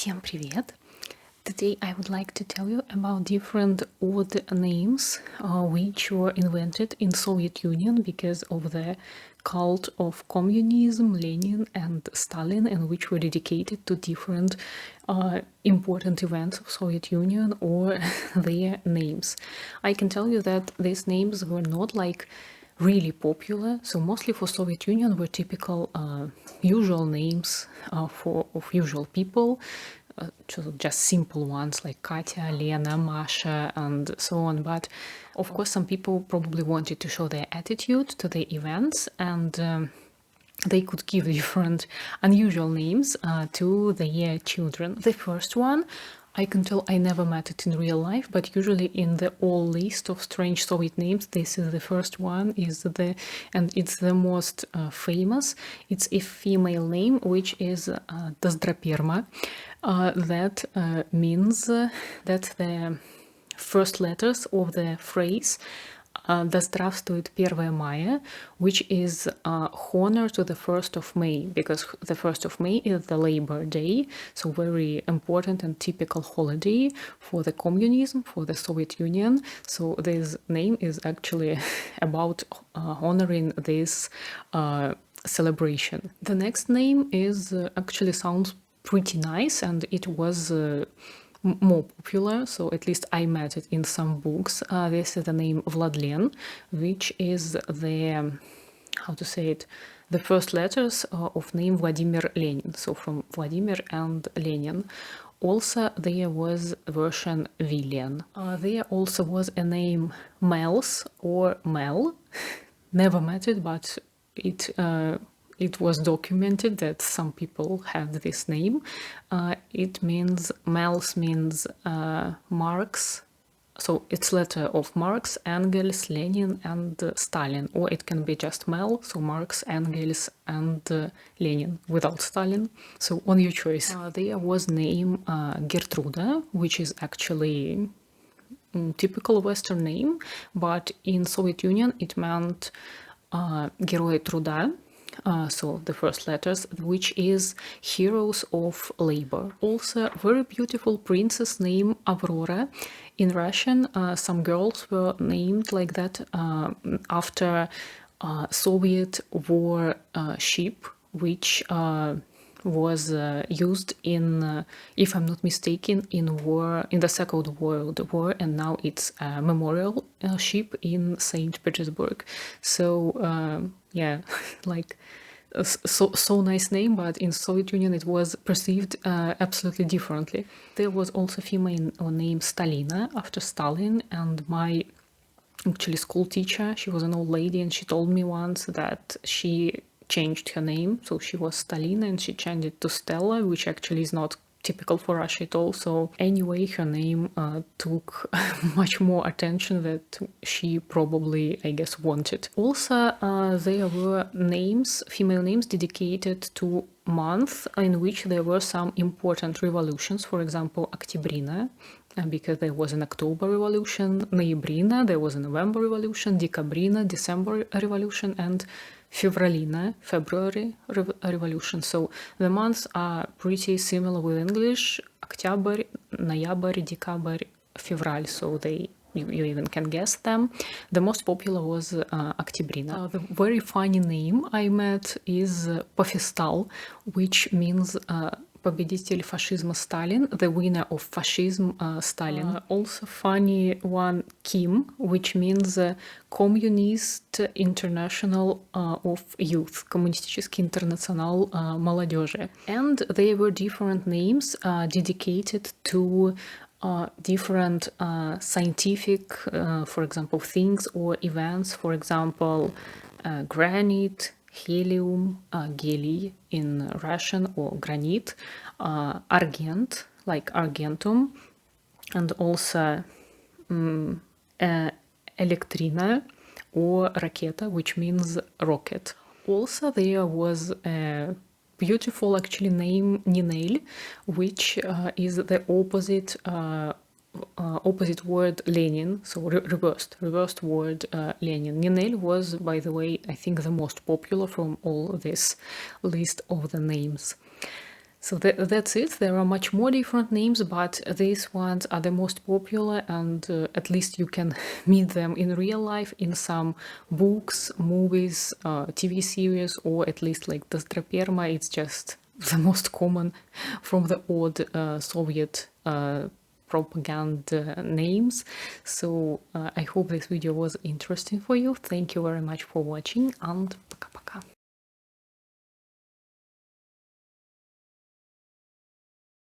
Всем привет! Today I would like to tell you about different odd names which were invented in Soviet Union because of the cult of communism, Lenin and Stalin, and which were dedicated to different important events of Soviet Union or their names. I can tell you that these names were not like really popular, so mostly for Soviet Union were typical usual names of usual people, just simple ones like Katya, Lena, Masha, and so on. But of course, some people probably wanted to show their attitude to the events, and they could give different unusual names to their children. The first one, I can tell I never met it in real life, but usually in the all list of strange Soviet names, this is the first one, and it's the most famous. It's a female name, which is Dozdraperma. That means that the first letters of the phrase "Да здравствует 1 мая", which is honor to the 1st of May, because the 1st of May is the Labor Day, so very important and typical holiday for the communism, for the Soviet Union. So this name is actually about honoring this celebration. The next name is actually sounds pretty nice, and it was more popular, so at least I met it in some books. This is the name Vladlen, which is the, how to say it, the first letters of name Vladimir Lenin, so from Vladimir and Lenin. Also, there was version Villian. There also was a name Mels or Mel. Never met it, but it was documented that some people had this name. It means, Mels means Marx, so it's letter of Marx, Engels, Lenin and Stalin, or it can be just Mel, so Marx, Engels and Lenin without Stalin, so on your choice. There was name Gertruda, which is actually typical Western name, but in Soviet Union it meant Герои труда, so the first letters, which is heroes of labor. Also, very beautiful princess named Aurora. In Russian, some girls were named like that after Soviet war ship, which was used in, if I'm not mistaken, in the Second World War, and now it's a memorial ship in St. Petersburg. So yeah, like so nice name, but in Soviet Union it was perceived absolutely differently. There was also female named Stalina after Stalin, and my actually school teacher, she was an old lady, and she told me once that she changed her name, so she was Stalina and she changed it to Stella, which actually is not typical for Russia at all. So anyway, her name took much more attention that she probably, I guess, wanted. Also, there were names, female names dedicated to months in which there were some important revolutions. For example, Oktyabrina, because there was an October Revolution, Ноябрина, there was a November Revolution, Dekabrina, December Revolution, and Fevralina, February Revolution. So the months are pretty similar with English: October, Ноябрь, December, Fevral. So you even can guess them. The most popular was Oktyabrina. The very funny name I met is Pofestal, which means победитель фашизма Stalin, the winner of fascism Stalin. Also funny one, Kim, which means Communist International of Youth, Коммунистический интернационал молодежи. And there were different names dedicated to different scientific, for example, things or events. For example, granite, helium, geli in Russian, or granite, argent, like argentum, and also elektrina or raketa, which means rocket. Also, there was a beautiful actually name Ninel, which is the opposite opposite word Lenin, so reversed word Lenin. Ninel was, by the way, I think the most popular from all this list of the names. So that's it. There are much more different names, but these ones are the most popular, and at least you can meet them in real life in some books, movies, TV series, or at least like Dostroperma. It's just the most common from the old Soviet propaganda names. So I hope this video was interesting for you. Thank you very much for watching, and